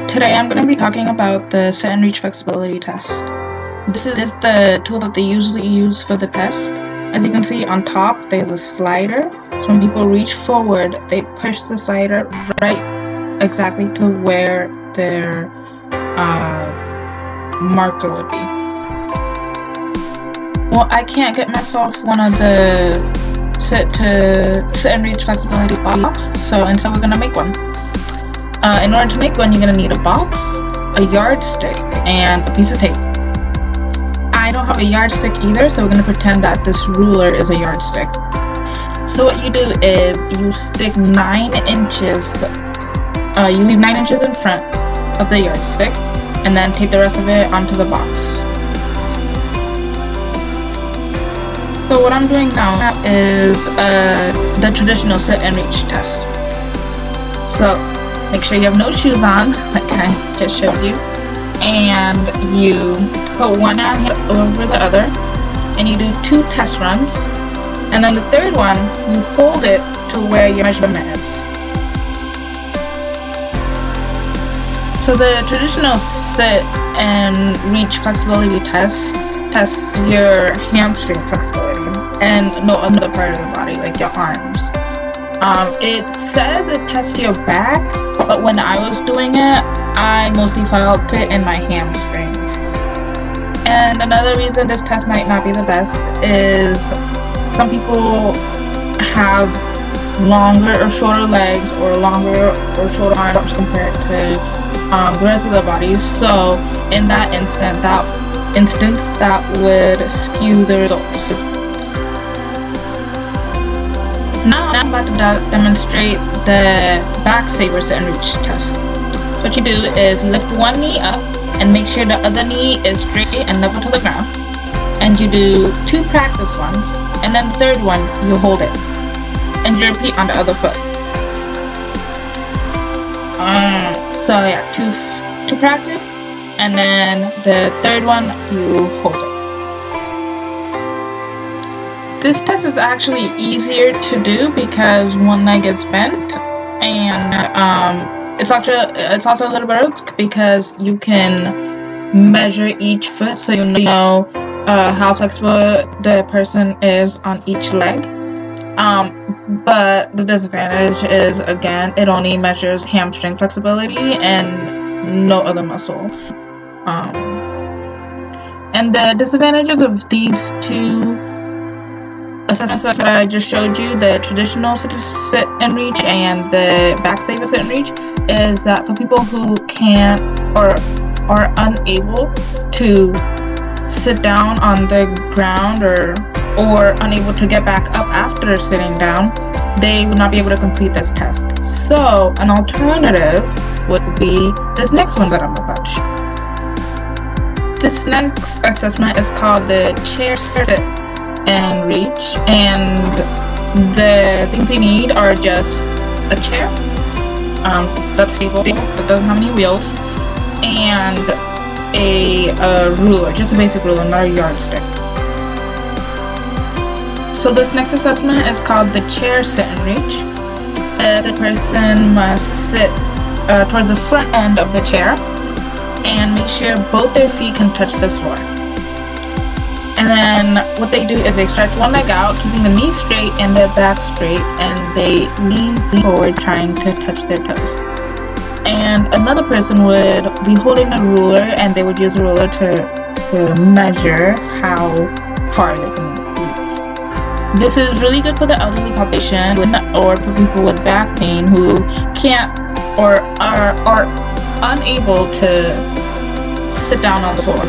Today I'm going to be talking about the sit and reach flexibility test. This is the tool that they usually use for the test. As you can see on top, there's a slider. So when people reach forward, they push the slider right exactly to where their marker would be. Well, I can't get myself one of the sit and reach flexibility box, so instead we're going to make one. In order to make one, you're going to need a box, a yardstick, and a piece of tape. I don't have a yardstick either, so we're going to pretend that this ruler is a yardstick. So what you do is you stick 9 inches, you leave 9 inches in front of the yardstick, and then tape the rest of it onto the box. So what I'm doing now is the traditional sit and reach test. So make sure you have no shoes on, like I just showed you, and you put one hand over the other, and you do 2 test runs, and then the third one, you hold it to where your measurement is. So the traditional sit and reach flexibility test tests your hamstring flexibility and no other part of the body, like your arms. It says it tests your back, but when I was doing it, I mostly felt it in my hamstrings. And another reason this test might not be the best is some people have longer or shorter legs or longer or shorter arms compared to the rest of the body. So in that instance, that would skew the results. Now I'm about to demonstrate the back saver sit and reach test. So what you do is lift one knee up and make sure the other knee is straight and level to the ground. And you do 2 practice ones, and then the third one you hold it. And you repeat on the other foot. So yeah, 2 practice, and then the third one you hold it. This test is actually easier to do because one leg is bent, and it's also a little bit because you can measure each foot, so you know how flexible the person is on each leg. But the disadvantage is, again, it only measures hamstring flexibility and no other muscle. And the disadvantages of these 2 assessments that I just showed you, the traditional sit and reach and the back saver sit and reach, is that for people who can't or are unable to sit down on the ground or unable to get back up after sitting down, they would not be able to complete this test. So an alternative would be this next one that I'm about to show. This next assessment is called the chair sit and reach, and the things you need are just a chair that's stable, that doesn't have any wheels, and a ruler, just a basic ruler, not a yardstick. So this next assessment is called the chair sit and reach. The person must sit towards the front end of the chair and make sure both their feet can touch the floor. And then what they do is they stretch one leg out, keeping the knee straight and their back straight, and they lean forward trying to touch their toes. And another person would be holding a ruler, and they would use a ruler to measure how far they can reach. This is really good for the elderly population or for people with back pain who can't or are unable to sit down on the floor.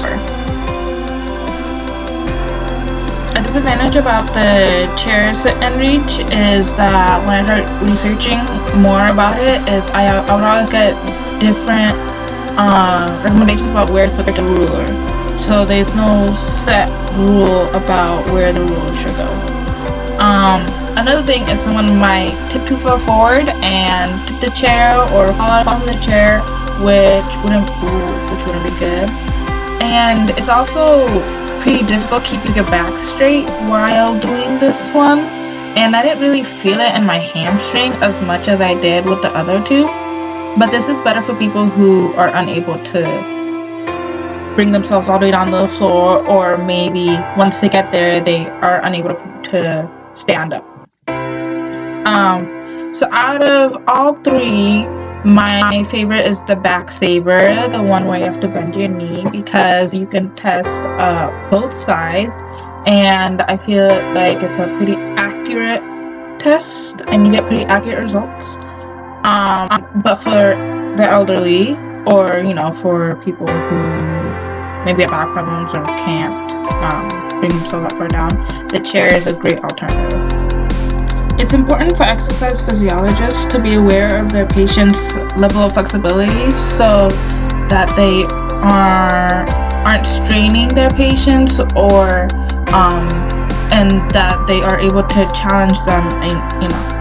A disadvantage about the chair sit and reach is that when I start researching more about it, is I would always get different recommendations about where to put the ruler. So there's no set rule about where the ruler should go. Another thing is someone might tip too far forward and tip the chair or fall from the chair, which wouldn't be good. And it's also pretty difficult to keep your back straight while doing this one, and I didn't really feel it in my hamstring as much as I did with the other 2. But this is better for people who are unable to bring themselves all the way down to the floor, or maybe once they get there, they are unable to stand up. So out of all three, my favorite is the back saver, the one where you have to bend your knee, because you can test both sides, and I feel like it's a pretty accurate test, and you get pretty accurate results. But for the elderly, or for people who maybe have back problems or can't bring themselves that far down, the chair is a great alternative. It's important for exercise physiologists to be aware of their patients' level of flexibility so that they aren't straining their patients, or and that they are able to challenge them enough.